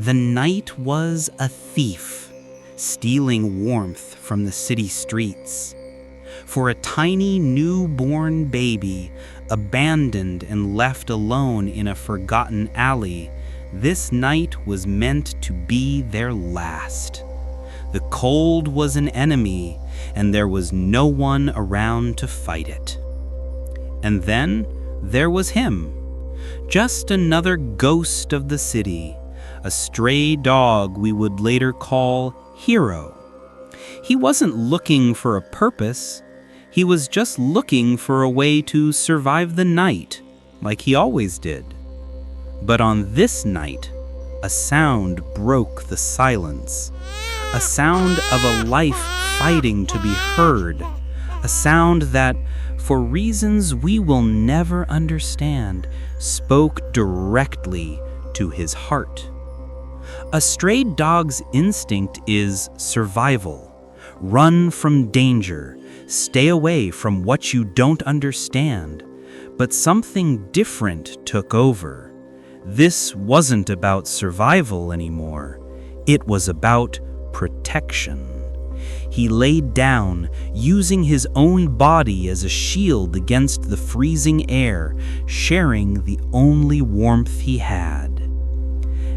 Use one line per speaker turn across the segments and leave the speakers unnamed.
The night was a thief, stealing warmth from the city streets. For a tiny newborn baby, abandoned and left alone in a forgotten alley, this night was meant to be their last. The cold was an enemy, and there was no one around to fight it. And then there was him, just another ghost of the city, a stray dog we would later call Hero. He wasn't looking for a purpose. He was just looking for a way to survive the night, like he always did. But on this night, a sound broke the silence. A sound of a life fighting to be heard. A sound that, for reasons we will never understand, spoke directly to his heart. A stray dog's instinct is survival. Run from danger. Stay away from what you don't understand. But something different took over. This wasn't about survival anymore. It was about protection. He laid down, using his own body as a shield against the freezing air, sharing the only warmth he had.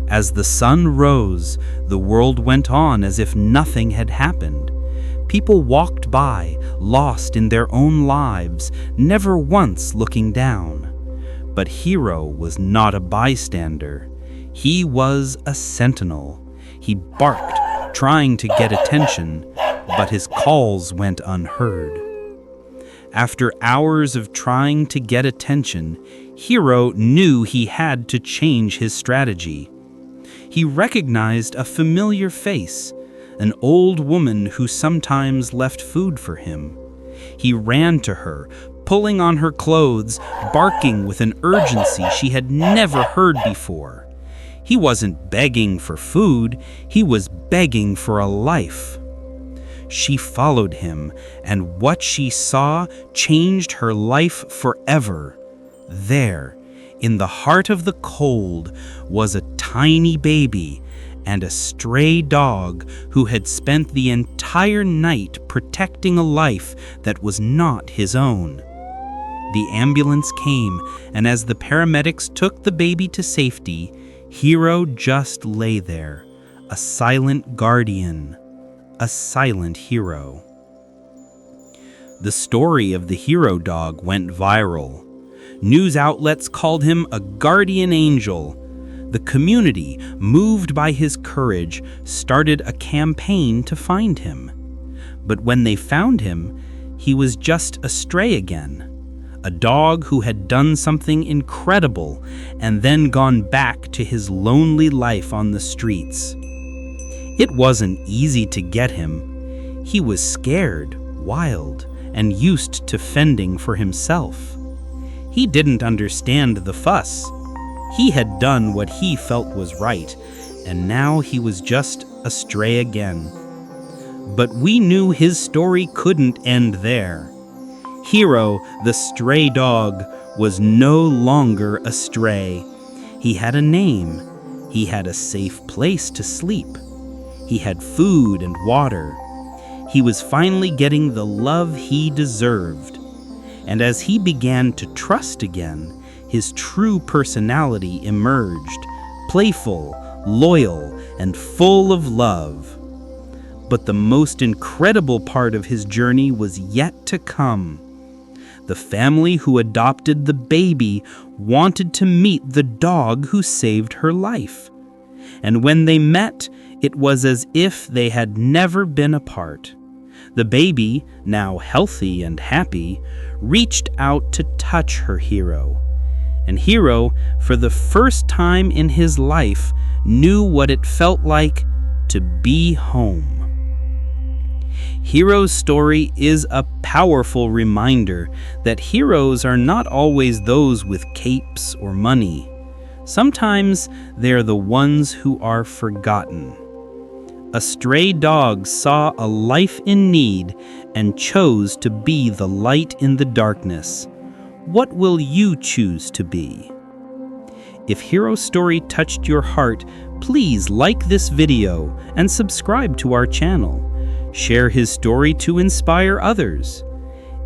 As the sun rose, the world went on as if nothing had happened. People walked by, lost in their own lives, never once looking down. But Hero was not a bystander. He was a sentinel. He barked, trying to get attention, but his calls went unheard. After hours of trying to get attention, Hero knew he had to change his strategy. He recognized a familiar face, an old woman who sometimes left food for him. He ran to her, pulling on her clothes, barking with an urgency she had never heard before. He wasn't begging for food, he was begging for a life. She followed him, and what she saw changed her life forever. There, in the heart of the cold, was a tiny baby and a stray dog who had spent the entire night protecting a life that was not his own. The ambulance came, and as the paramedics took the baby to safety, Hero just lay there, a silent guardian, a silent hero. The story of the Hero dog went viral. News outlets called him a guardian angel. The community, moved by his courage, started a campaign to find him. But when they found him, he was just a stray again. A dog who had done something incredible and then gone back to his lonely life on the streets. It wasn't easy to get him. He was scared, wild, and used to fending for himself. He didn't understand the fuss. He had done what he felt was right, and now he was just a stray again. But we knew his story couldn't end there. Hero, the stray dog, was no longer a stray. He had a name. He had a safe place to sleep. He had food and water. He was finally getting the love he deserved. And as he began to trust again, his true personality emerged, playful, loyal, and full of love. But the most incredible part of his journey was yet to come. The family who adopted the baby wanted to meet the dog who saved her life. And when they met, it was as if they had never been apart. The baby, now healthy and happy, reached out to touch her Hero. And Hero, for the first time in his life, knew what it felt like to be home. Hero's story is a powerful reminder that heroes are not always those with capes or money. Sometimes they're the ones who are forgotten. A stray dog saw a life in need and chose to be the light in the darkness. What will you choose to be? If Hero's story touched your heart, Please like this video and subscribe to our channel. Share his story to inspire others.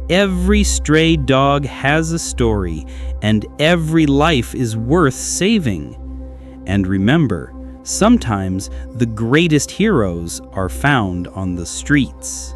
Every stray dog has a story, and every life is worth saving. And remember, sometimes the greatest heroes are found on the streets.